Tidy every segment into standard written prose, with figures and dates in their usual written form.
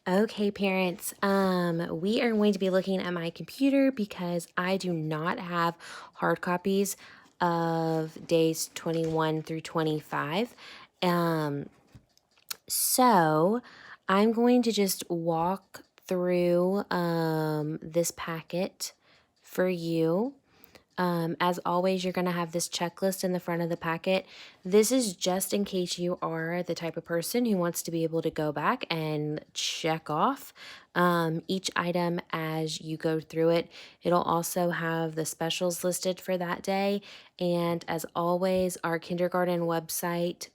Okay, parents, we are going to be looking at my computer because I do not have hard copies of days 21 through 25. Um, so I'm going to just walk through this packet for you. As always, you're going to have this checklist in the front of the packet. This is just in case you are the type of person who wants to be able to go back and check off each item as you go through it. It'll also have the specials listed for that day. And as always, our kindergarten website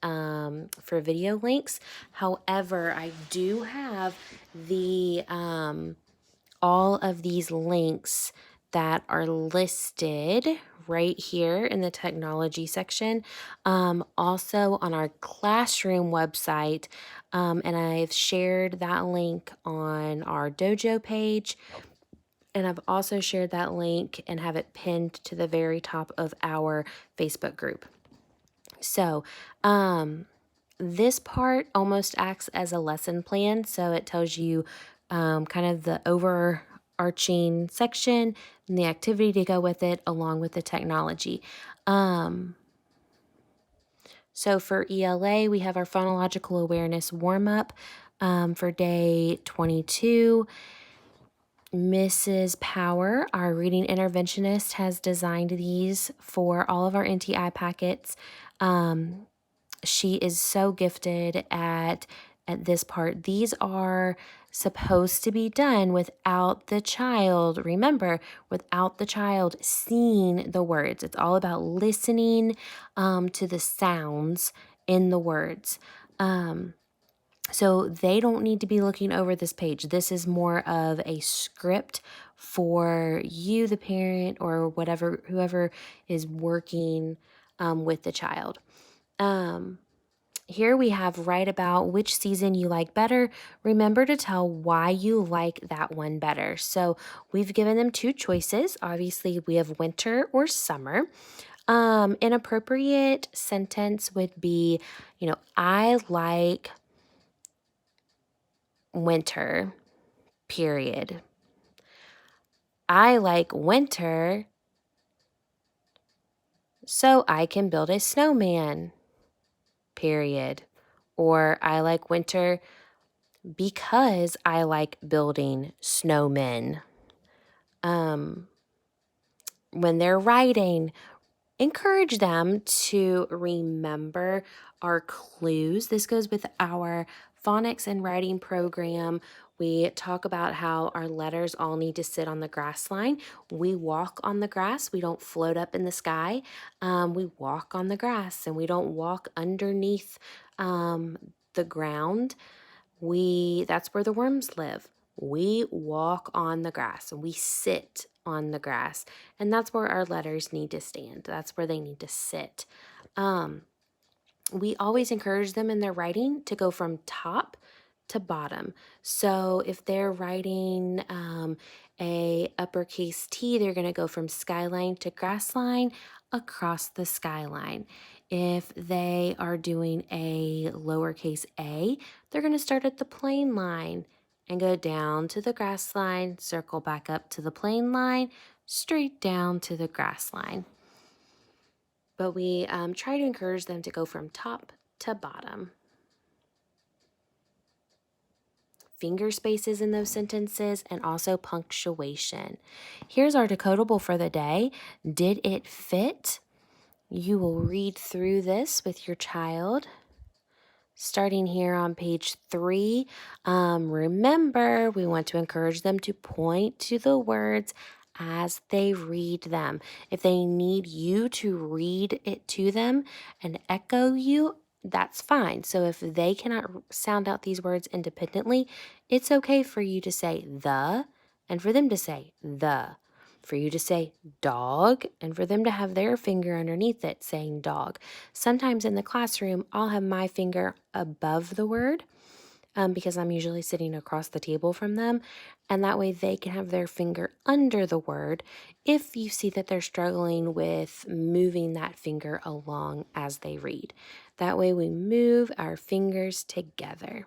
for video links. However, I do have the all of these links that are listed right here in the technology section. Also on our classroom website, and I've shared that link on our dojo page. And I've also shared that link and have it pinned to the very top of our Facebook group. So, this part almost acts as a lesson plan. So it tells you kind of the overarching section and the activity to go with it, along with the technology. So for ELA, we have our phonological awareness warm up for day 22. Mrs. Power, our reading interventionist, has designed these for all of our NTI packets. She is so gifted at this part. These are supposed to be done without the child, remember, without the child seeing the words. It's all about listening to the sounds in the words. So they don't need to be looking over this page. This is more of a script for you, the parent, or whoever is working with the child. Here we have write about which season you like better. Remember to tell why you like that one better. So we've given them two choices. Obviously, we have winter or summer. An appropriate sentence would be, I like winter, period. I like winter so I can build a snowman, period. Or I like winter because I like building snowmen. When they're writing, encourage them to remember our clues. This goes with our phonics and writing program. We talk about how our letters all need to sit on the grass line. We walk on the grass. We don't float up in the sky. We walk on the grass, and we don't walk underneath the ground. That's where the worms live. We walk on the grass and we sit on the grass, and that's where our letters need to stand. That's where they need to sit. We always encourage them in their writing to go from top to bottom. So if they're writing a uppercase T, they're going to go from skyline to grass line across the skyline. If they are doing a lowercase a, they're going to start at the plane line and go down to the grass line, circle back up to the plane line, straight down to the grass line. But we try to encourage them to go from top to bottom. Finger spaces in those sentences, and also punctuation. Here's our decodable for the day. Did it fit? You will read through this with your child. Starting here on page 3, remember, we want to encourage them to point to the words as they read them. If they need you to read it to them and echo you, that's fine. So if they cannot sound out these words independently, it's okay for you to say the and for them to say the. For you to say dog and for them to have their finger underneath it saying dog. Sometimes in the classroom, I'll have my finger above the word because I'm usually sitting across the table from them. And that way they can have their finger under the word if you see that they're struggling with moving that finger along as they read. That way we move our fingers together.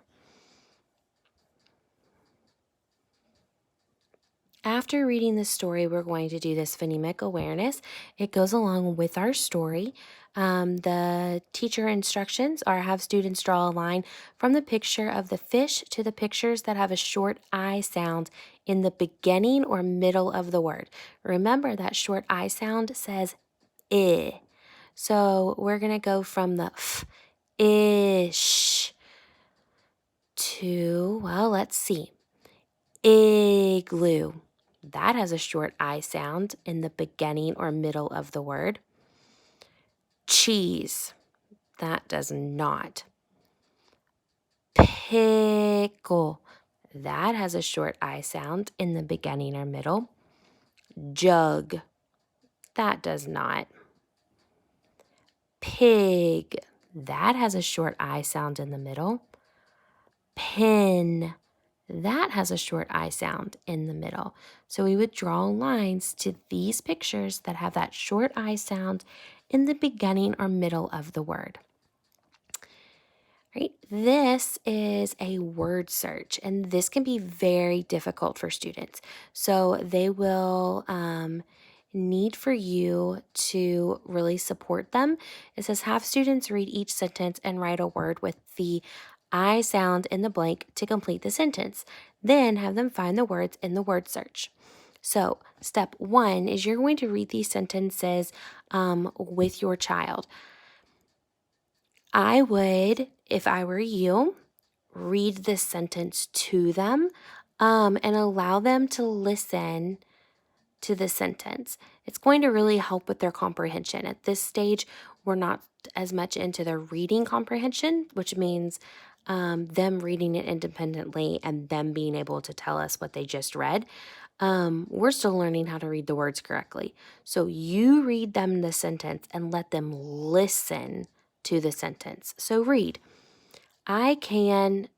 After reading the story, we're going to do this phonemic awareness. It goes along with our story. The teacher instructions are have students draw a line from the picture of the fish to the pictures that have a short I sound in the beginning or middle of the word. Remember that short I sound says I. So we're going to go from the f, ish, to, well, let's see, igloo. That has a short I sound in the beginning or middle of the word. Cheese. That does not. Pickle. That has a short I sound in the beginning or middle. Jug. That does not. Pig. That has a short I sound in the middle. Pin. That has a short I sound in the middle. So we would draw lines to these pictures that have that short I sound in the beginning or middle of the word. Right? This is a word search, and this can be very difficult for students. So they will need for you to really support them. It says have students read each sentence and write a word with the I sound in the blank to complete the sentence. Then have them find the words in the word search. So step 1 is you're going to read these sentences with your child. I would, if I were you, read this sentence to them and allow them to listen to the sentence. It's going to really help with their comprehension. At this stage, we're not as much into their reading comprehension, which means them reading it independently and them being able to tell us what they just read. We're still learning how to read the words correctly. So you read them the sentence and let them listen to the sentence. So read, I can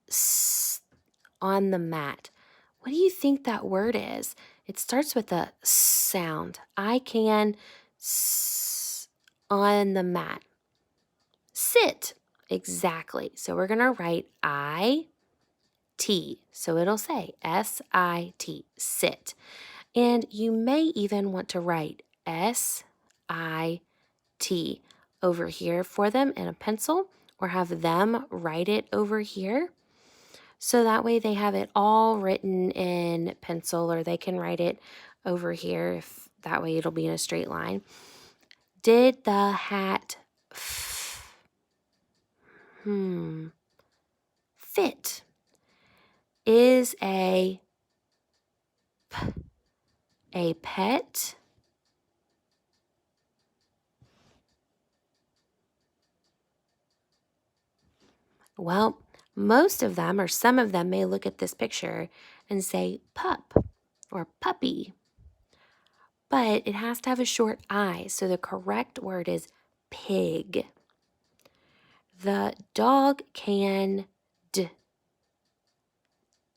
on the mat. What do you think that word is? It starts with a sound. I can on the mat. Sit. Exactly. So we're going to write I-T. So it'll say S-I-T, sit. And you may even want to write S-I-T over here for them in a pencil, or have them write it over here. So that way they have it all written in pencil, or they can write it over here if that way it'll be in a straight line. Did the hat fit? Is a pet well, most of them or some of them may look at this picture and say pup or puppy. But it has to have a short I, so the correct word is pig. The dog can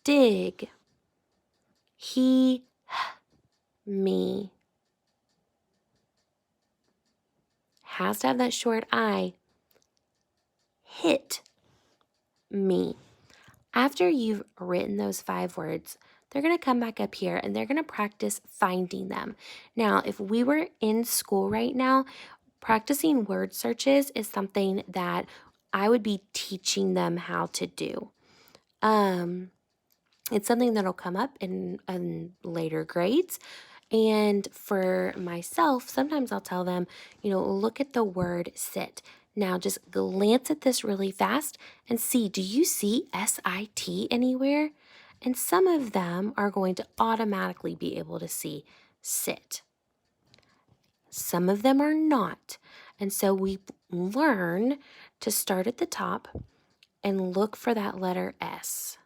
dig. He me. Has to have that short I. Hit me. After you've written those 5 words, they're going to come back up here and they're going to practice finding them. Now, if we were in school right now, practicing word searches is something that I would be teaching them how to do. It's something that'll come up in later grades. And for myself, sometimes I'll tell them, look at the word sit. Now just glance at this really fast and see, do you see S-I-T anywhere? And some of them are going to automatically be able to see sit. Some of them are not. And so we learn to start at the top and look for that letter S.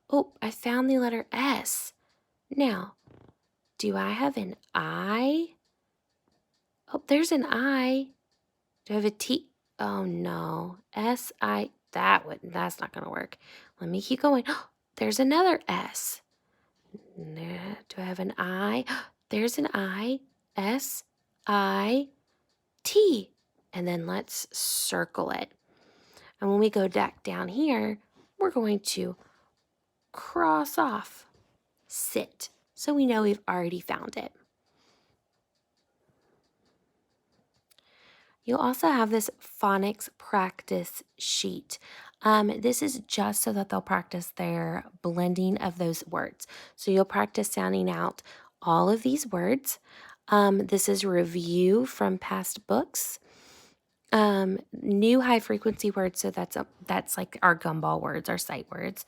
Oh, I found the letter S. Now, do I have an I? Oh, there's an I. Do I have a T? Oh no. S-I. That's not gonna work. Let me keep going. There's another S. Do I have an I? There's an I. S-I-T. And then let's circle it. And when we go back down here, we're going to cross off sit. so we know we've already found it. You'll also have this phonics practice sheet. This is just so that they'll practice their blending of those words. So you'll practice sounding out all of these words. This is review from past books. New high frequency words, so that's like our gumball words, our sight words.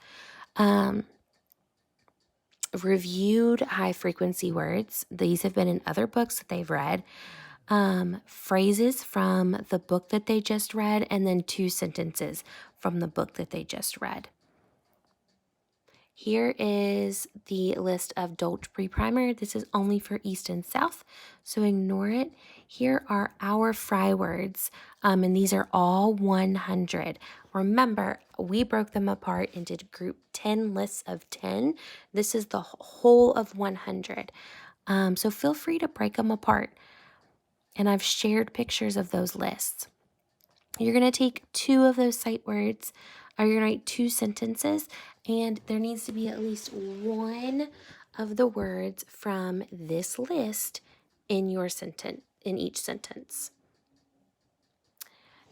Reviewed high frequency words. These have been in other books that they've read. Phrases from the book that they just read, and then 2 sentences from the book that they just read. Here is the list of Dolch Pre-Primer. This is only for East and South, so ignore it. Here are our fry words, and these are all 100. Remember, we broke them apart and did group 10 lists of 10. This is the whole of 100. So feel free to break them apart. And I've shared pictures of those lists. You're going to take 2 of those sight words, or you're going to write 2 sentences, and there needs to be at least 1 of the words from this list in your sentence, in each sentence.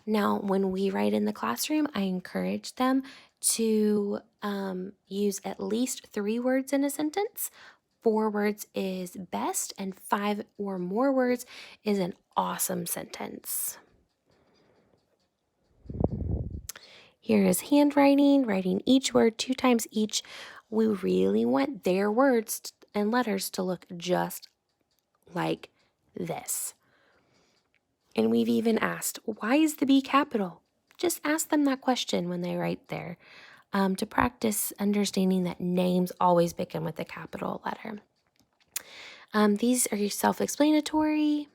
Now, when we write in the classroom, I encourage them to use at least 3 words in a sentence. 4 words is best, and 5 or more words is an awesome sentence. Here is handwriting, writing each word 2 times each. We really want their words and letters to look just like this. And we've even asked, why is the B capital? Just ask them that question when they write there, to practice understanding that names always begin with a capital letter. These are self-explanatory.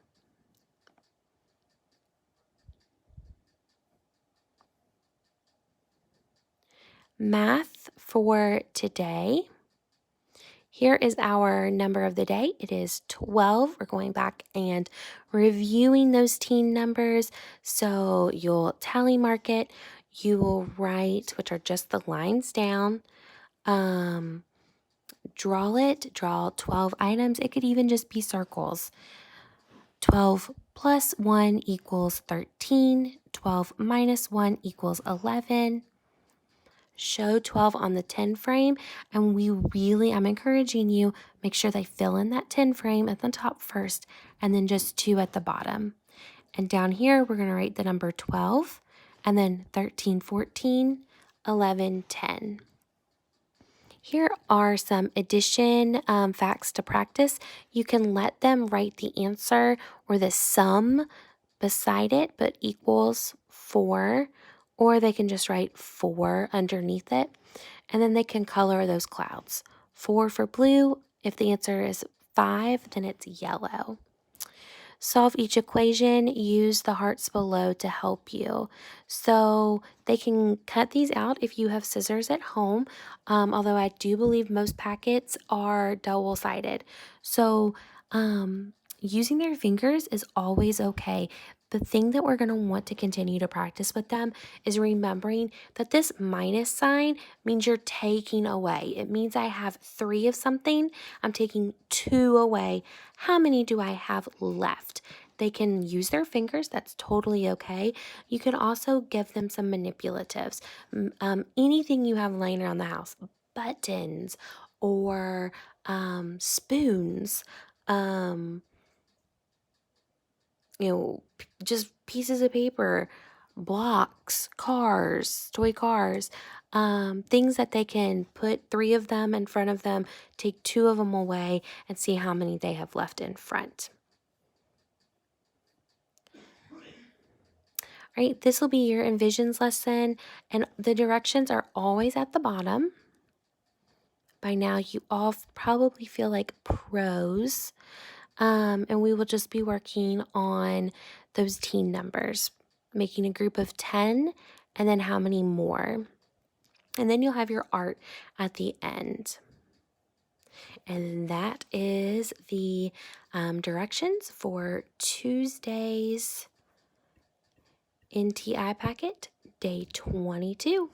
Math for today. Here is our number of the day. It is 12. We're going back and reviewing those teen numbers. So you'll tally mark it. You will write, which are just the lines down. Draw it. Draw 12 items. It could even just be circles. 12 plus 1 equals 13. 12 minus 1 equals 11. Show 12 on the 10 frame, and I'm encouraging you, make sure they fill in that 10 frame at the top first, and then just 2 at the bottom. And down here, we're going to write the number 12, and then 13, 14, 11, 10. Here are some addition facts to practice. You can let them write the answer or the sum beside it, but equals 4. Or they can just write 4 underneath it, and then they can color those clouds. 4 for blue. If the answer is 5, then it's yellow. Solve each equation. Use the hearts below to help you. So they can cut these out if you have scissors at home, although I do believe most packets are double-sided. So using their fingers is always okay. The thing that we're going to want to continue to practice with them is remembering that this minus sign means you're taking away. It means I have 3 of something. I'm taking 2 away. How many do I have left? They can use their fingers. That's totally okay. You can also give them some manipulatives. Anything you have laying around the house, buttons or spoons, just pieces of paper, blocks, cars, toy cars, things that they can put 3 of them in front of them, take 2 of them away, and see how many they have left in front. All right, this will be your Envisions lesson, and the directions are always at the bottom. By now, you all probably feel like pros. And we will just be working on those teen numbers, making a group of 10, and then how many more. And then you'll have your art at the end. And that is the directions for Tuesday's NTI packet, day 22.